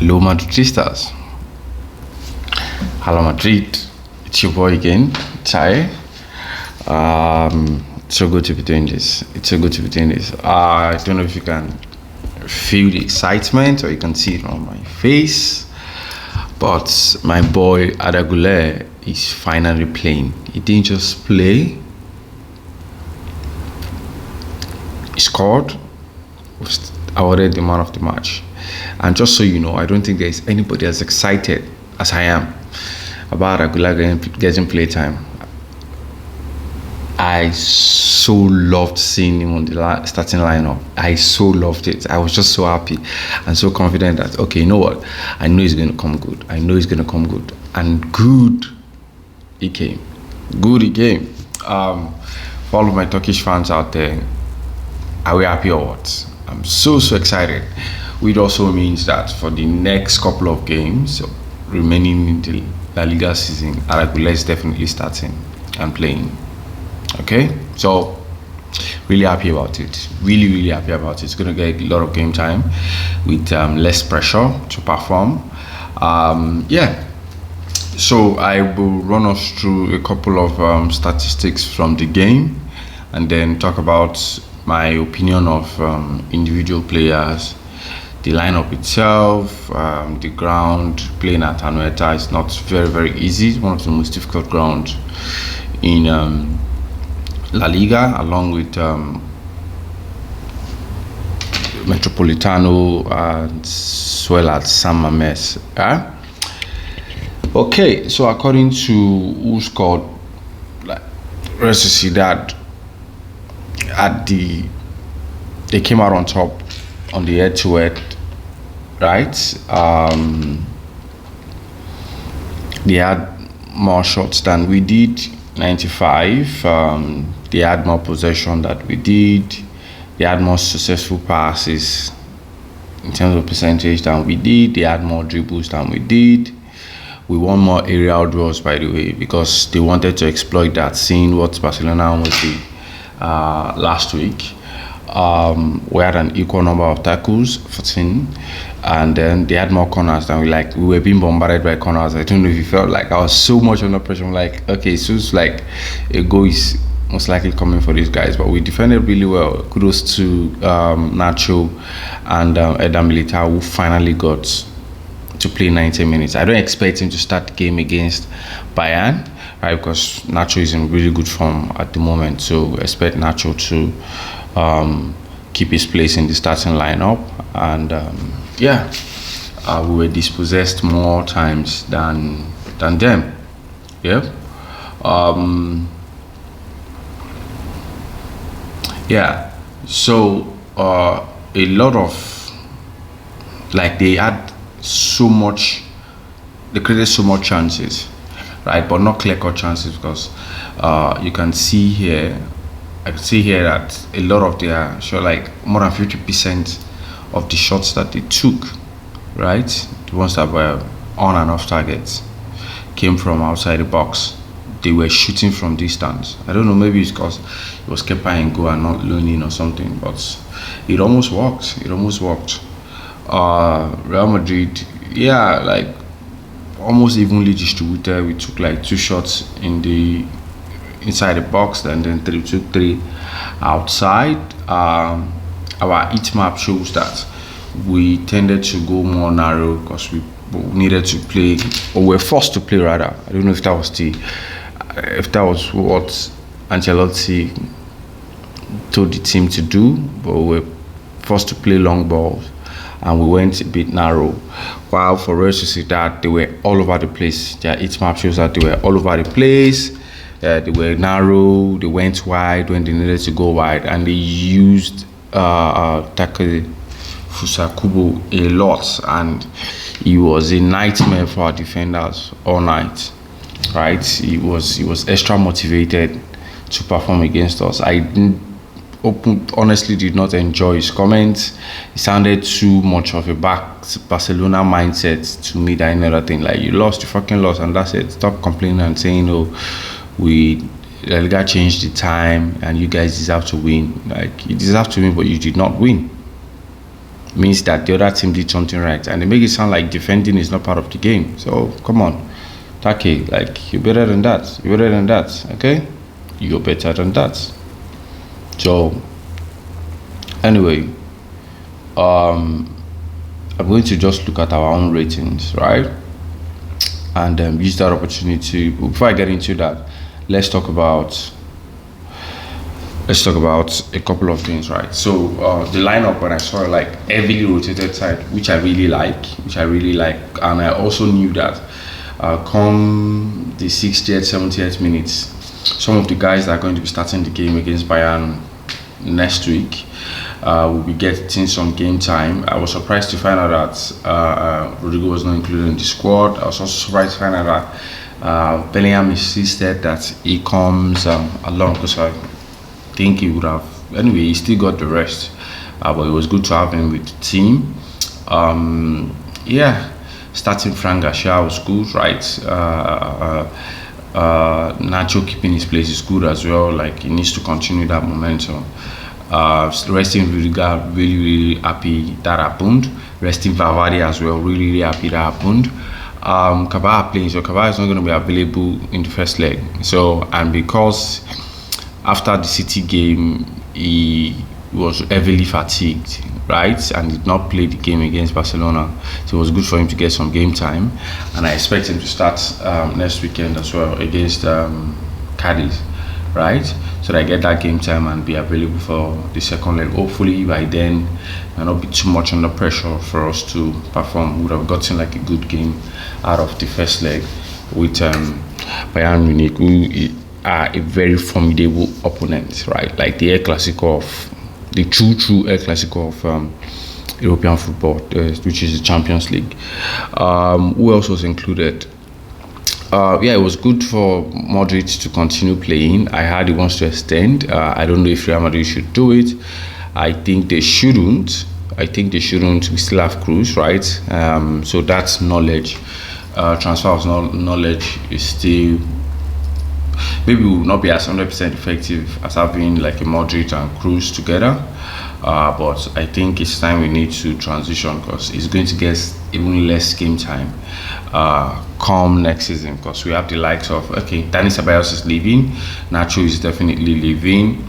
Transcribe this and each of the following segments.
Hello, Madridistas. Hello, Madrid. It's your boy again, Chai. It's so good to be doing this. I don't know if you can feel the excitement or you can see it on my face, but my boy Arda Guler is finally playing. He didn't just play, he scored, was awarded the man of the match. And just so you know, I don't think there's anybody as excited as I am about Arda Guler getting playtime. I so loved seeing him on the starting lineup. I so loved it. I was just so happy and so confident that, okay, you know what? I know he's going to come good. And good he came. For all of my Turkish fans out there, are we happy or what? I'm so excited. Which also means that for the next couple of games remaining in the La Liga season, Arda Guler is definitely starting and playing. Okay, so really happy about it. Really happy about it. It's going to get a lot of game time with less pressure to perform. So I will run us through a couple of statistics from the game and then talk about my opinion of individual players, the lineup itself, the ground. Playing at Anoeta is not very easy. It's one of the most difficult grounds in La Liga, along with Metropolitano as well as San Mamés. Okay, so according to who scored, Real Sociedad they came out on top on the head-to-head, right? They had more shots than we did, 95. They had more possession than we did. They had more successful passes in terms of percentage than we did. They had more dribbles than we did. We won more aerial draws, by the way, because they wanted to exploit that, seeing what Barcelona almost did last week. We had an equal number of tackles, 14, and then they had more corners than we were being bombarded by corners. I don't know if you felt like I was so much under pressure. I'm like, okay, so it's like a goal is most likely coming for these guys, but we defended really well. Kudos to Nacho and Eder Militao, who finally got to play 90 minutes. I don't expect him to start the game against Bayern, right? Because Nacho is in really good form at the moment, so expect Nacho to keep his place in the starting lineup. And we were dispossessed more times than them. So a lot of they created so much chances, right? But not clear-cut chances, because you can see here. I can see here that a lot of their more than 50% of the shots that they took, right, the ones that were on and off targets, came from outside the box. They were shooting from distance. I don't know, maybe it's because it was keeper and go and not leaning or something, but it almost worked. Real Madrid, almost evenly distributed. We took 2 shots inside the box, and then 3 took 3 outside. Our heat map shows that we tended to go more narrow because we needed to play, or were forced to play rather. I don't know if that was what Ancelotti told the team to do, but we were forced to play long balls and we went a bit narrow. While for Real Sociedad, they were all over the place. Their heat map shows that they were all over the place. They were narrow, they went wide when they needed to go wide, and they used Take Fusakubo a lot, and he was a nightmare for our defenders all night, right? He was extra motivated to perform against us. I honestly did not enjoy his comments. It sounded too much of a Barcelona mindset to me than another thing. You fucking lost, and that's it. Stop complaining and saying, La Liga changed the time and you guys deserve to win. You deserve to win, but you did not win. means that the other team did something right, and they make it sound like defending is not part of the game. So come on, Take, like, you're better than that. You're better than that. Okay, you're better than that. So anyway, I'm going to just look at our own ratings, right? And use that opportunity. Before I get into that, let's talk about a couple of things, right? So the lineup, when I saw like heavily rotated side, which I really like, and I also knew that come the 60th, 70th minutes, some of the guys that are going to be starting the game against Bayern next week will be getting some game time. I was surprised to find out that Rodrigo was not included in the squad. I was also surprised to find out that Bellingham insisted that he comes along, because I think he would have. Anyway, he still got the rest, but it was good to have him with the team. Yeah, starting Frank Garcia was good, right? Nacho keeping his place is good as well. Like, he needs to continue that momentum. Resting Rudiger, really happy that happened. Resting Valverde as well, really happy that happened. Carvajal playing, so Carvajal is not going to be available in the first leg. So, and because after the City game, he was heavily fatigued, right, and did not play the game against Barcelona. So it was good for him to get some game time, and I expect him to start next weekend as well against Cadiz, right? So that I get that game time and be available for the second leg. Hopefully by then, may not be too much under pressure for us to perform. We would have gotten like a good game out of the first leg with Bayern Munich, who are a very formidable opponent, right? Like the the true El Clasico of European football, which is the Champions League. Who else was included? Yeah, it was good for Madrid to continue playing. I heard he wants to extend. I don't know if Real Madrid should do it. I think they shouldn't. We still have Cruz, right? So that's knowledge. Transfer of knowledge is still, maybe will not be as 100% effective as having like a Madrid and Cruz together. But I think it's time we need to transition, because it's going to get even less game time come next season, because we have the likes of, okay, Dani Ceballos is leaving, Nacho is definitely leaving,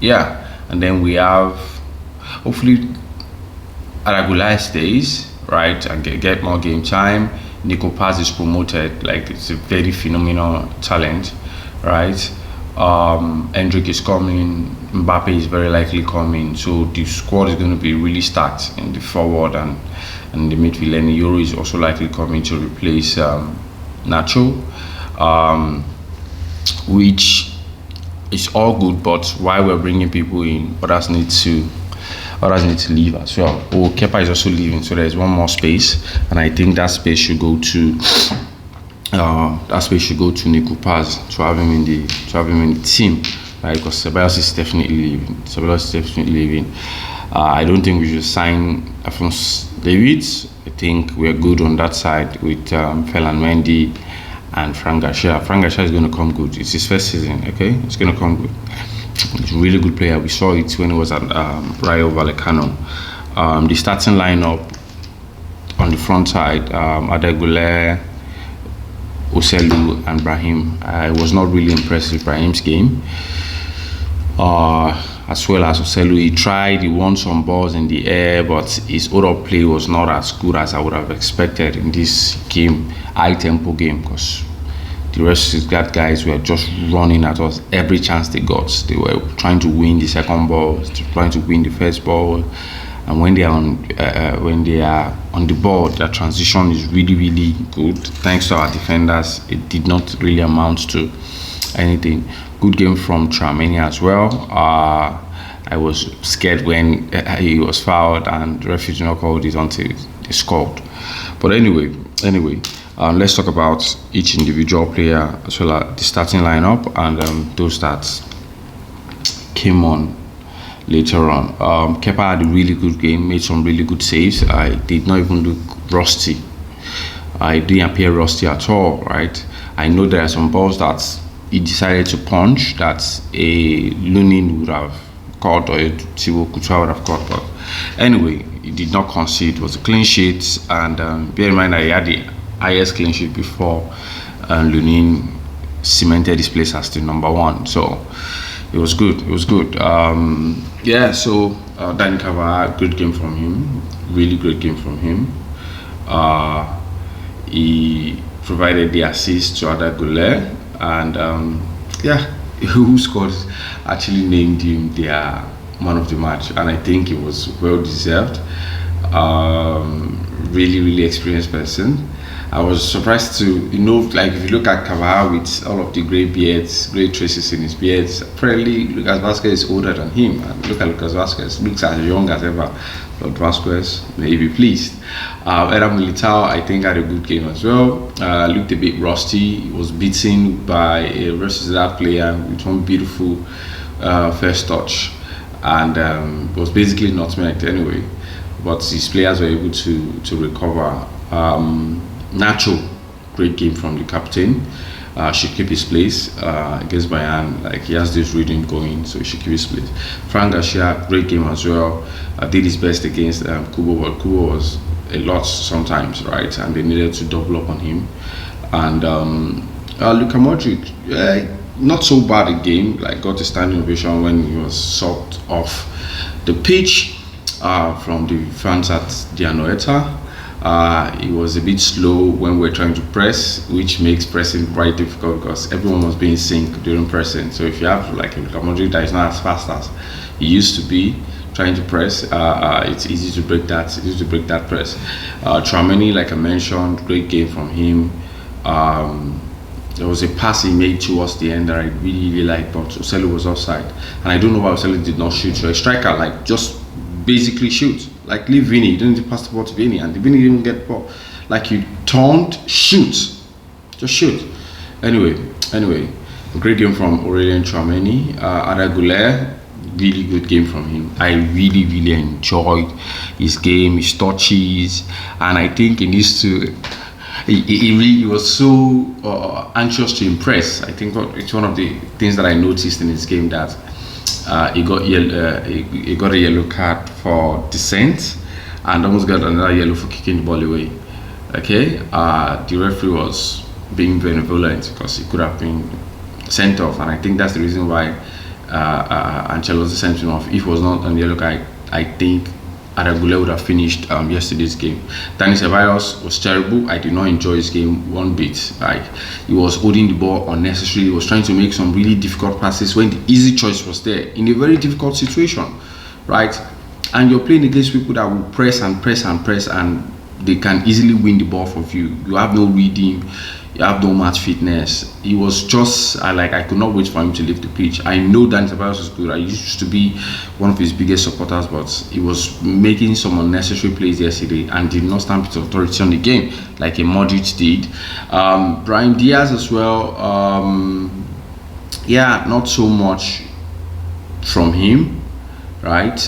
yeah, and then we have, hopefully Arda Guler stays, right, and get more game time. Nico Paz is promoted, like, it's a very phenomenal talent, right? Hendrick is coming, Mbappe is very likely coming, so the squad is going to be really stacked in the forward and the midfield. And Euro is also likely coming to replace Nacho, which is all good, but while we're bringing people in, others need to leave as well. Oh, Kepa is also leaving, so there's one more space, and I think that space should go to Nico Paz to have him in the team, right? Because Ceballos is definitely leaving. I don't think we should sign Alphonso Davids. I think we're good on that side with Ferland Mendy and Frank Garcia. Frank Garcia is going to come good. It's his first season, okay? It's going to come good. He's a really good player. We saw it when he was at Rayo Vallecano. The starting lineup on the front side, Arda Guler, Oselu and Brahim. I was not really impressed with Brahim's game, as well as Oselu. He won some balls in the air, but his overall play was not as good as I would have expected in this game, high tempo game, because the rest of the guys were just running at us every chance they got. They were trying to win the second ball, trying to win the first ball, and when they are on the ball, their transition is really good. Thanks to our defenders, it did not really amount to anything. Good game from Tchouaméni as well. I was scared when he was fouled and the referee did not call it until they scored. But anyway, let's talk about each individual player as well as the starting lineup and those that came on later on. Kepa had a really good game, made some really good saves. I did not even look rusty. I didn't appear rusty at all, right? I know there are some balls that he decided to punch that a Lunin would have scored, or Thibaut Courtois would have scored. But anyway, he did not concede. It was a clean sheet, and bear in mind that he had the highest clean sheet before Lunin cemented his place as the number one. So it was good. It was good. Yeah. So Dani Carvajal, good game from him. Really great game from him. He provided the assist to Arda Guler, and yeah, who scored actually named him their man of the match, and I think it was well deserved. Really experienced person. I was surprised to, like if you look at Carvajal with all of the grey beards, grey traces in his beards, apparently Lucas Vazquez is older than him. And look at Lucas Vazquez, looks as young as ever. But Vazquez may be pleased. Eder Militao, I think, had a good game as well. Looked a bit rusty. He was beaten by a Sociedad player with one beautiful first touch, and was basically not met anyway. But his players were able to recover. Nacho, great game from the captain. Should keep his place against Bayern. Like, he has this rhythm going, so he should keep his place. Fran Garcia, great game as well. Did his best against Kubo, but Kubo was a lot sometimes, right? And they needed to double up on him. And Luka Modric, not so bad a game. Like, got a standing ovation when he was sucked off the pitch from the fans at the Anoeta. It was a bit slow when we're trying to press, which makes pressing very difficult because everyone was being sync during pressing. So if you have like a Modric that is not as fast as he used to be trying to press, it's easy to break that. It's easy to break that press. Tchouaméni, like I mentioned, great game from him. There was a pass he made towards the end that I really liked, but Oselu was offside, and I don't know why Oselu did not shoot. So a striker, like, just basically shoot. Like, leave Vinny, you don't need to pass the ball to Vinny, and the Vinny didn't get the ball. Like, you turned, shoot. Just shoot. Anyway, a great game from Aurelien Tchouaméni. Arda Guler, really good game from him. I really enjoyed his game, his touches, and I think he needs to. He was so anxious to impress. I think it's one of the things that I noticed in his game, that he got a yellow card for dissent and almost got another yellow for kicking the ball away. Okay, the referee was being benevolent because he could have been sent off, and I think that's the reason why Ancelotti sent him off. If it was not on the yellow card, I think Arda Guler would have finished yesterday's game. Dani Ceballos was terrible. I did not enjoy his game one bit. Like, he was holding the ball unnecessarily. He was trying to make some really difficult passes when the easy choice was there in a very difficult situation, right? And you're playing against people that will press, and they can easily win the ball for you. You have no reading. You have no match fitness. He was just I could not wait for him to leave the pitch. I know Dani Ceballos was good. I used to be one of his biggest supporters, but he was making some unnecessary plays yesterday and did not stamp his authority on the game like a Modric did. Brahim Diaz as well. Yeah, not so much from him, right?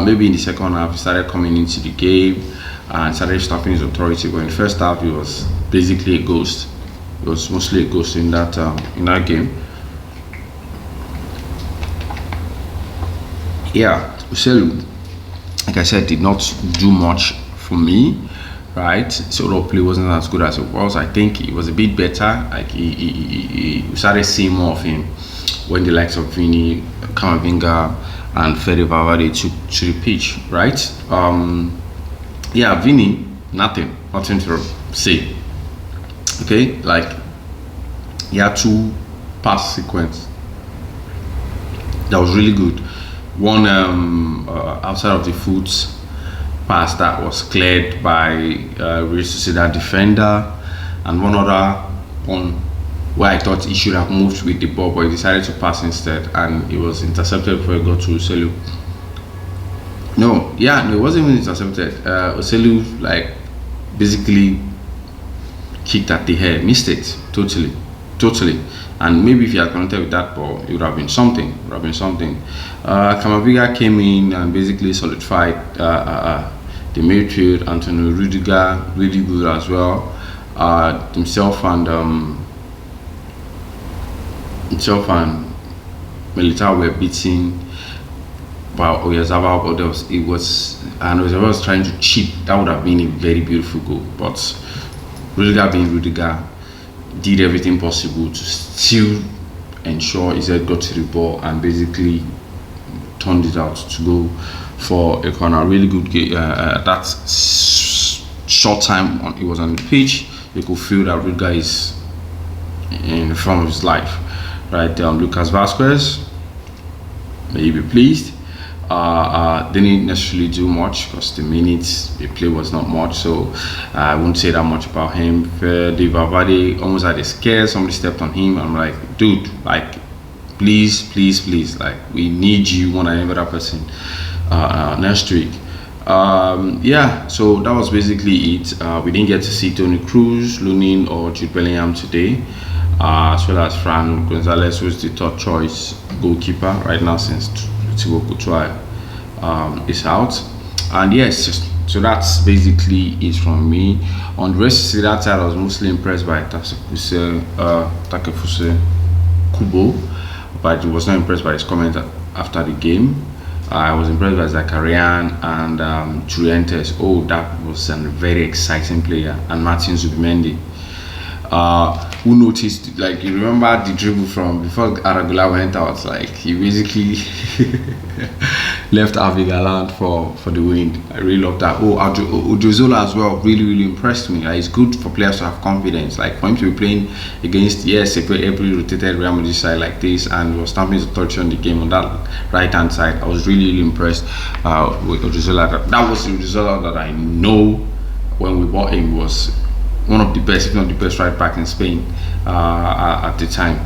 Maybe in the second half he started coming into the game and started stamping his authority, but in the first half he was basically a ghost. It was mostly a ghost in that game. Yeah, Oselu, like I said, did not do much for me, right? So play wasn't as good as it was. I think it was a bit better. Like, we started seeing more of him when the likes of Vini, Camavinga, and Fede Valverde took to the pitch, right? Yeah, Vini, nothing to say. Okay, like, he had two pass sequence that was really good. One outside of the foot pass that was cleared by Real Sociedad defender, and one other one where I thought he should have moved with the ball, but he decided to pass instead, and it was intercepted before it got to Oselu. No, it wasn't even intercepted. Oselu, like, basically kicked at the head, missed it totally, and maybe if he had connected with that ball, it would have been something. Camavinga came in and basically solidified the midfield. Antonio Rudiger, really good as well. Himself and Militao were beating about Oyarzabal, but and Oyarzabal was trying to chip. That would have been a very beautiful goal, but Rudiger being Rudiger did everything possible to still ensure his head got to the ball and basically turned it out to go for a corner. Really good game. That short time he was on the pitch, you could feel that Rudiger is in the form of his life. Right, Lucas Vasquez, may you be pleased. Didn't necessarily do much because the minutes the play was not much, so I won't say that much about him. The Valverde almost had a scare. Somebody stepped on him. I'm like, dude, like, please, like, we need you more than any other person next week. Yeah, so that was basically it. We didn't get to see Toni Kroos, Lunin, or Jude Bellingham today, as well as Fran Gonzalez, who's the third choice goalkeeper right now since Thibaut Courtois is out. And yes, so that's basically it from me. On the rest of that side, I was mostly impressed by Takefuse Kubo, but I was not impressed by his comment after the game. I was impressed by Zakarian and Truentes. Oh, that was a very exciting player. And Martin Zubimendi, who noticed, like, you remember the dribble from before Arda Guler went out, like, he basically left Avi Gallant for the wind. I really love that. Oh, Odriozola as well really impressed me. Like, it's good for players to have confidence. Like, for him to be playing against, yes, every rotated Real Madrid side like this, and was stamping authority on the game on that right hand side. I was really impressed with Odriozola. That was the Odriozola that I know when we bought him was one of the best, if not the best, right back in Spain at the time.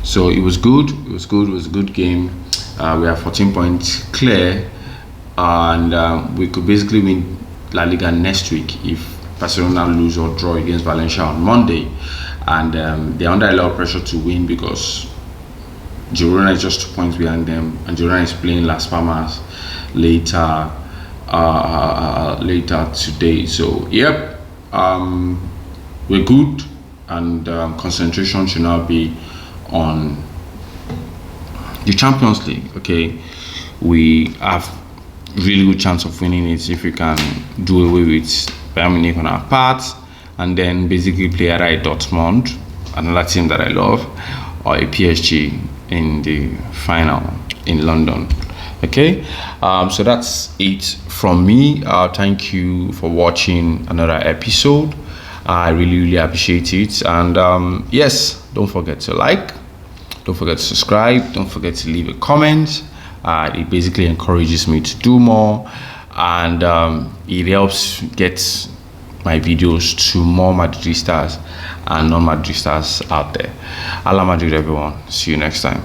So it was good. It was a good game. We are 14 points clear, and we could basically win La Liga next week if Barcelona lose or draw against Valencia on Monday. And they're under a lot of pressure to win because Girona is just 2 points behind them, and Girona is playing Las Palmas later today. So yep. We're good, and concentration should now be on the Champions League. Okay, we have really good chance of winning it if we can do away with Bayern Munich on our part, and then basically play either a Dortmund, another team that I love, or a PSG in the final in London. Okay, so that's it from me. Thank you for watching another episode. I really appreciate it. And yes, don't forget to like, don't forget to subscribe, don't forget to leave a comment. It basically encourages me to do more, and it helps get my videos to more Madridistas and non-Madridistas out there. Ala Madrid, everyone. See you next time.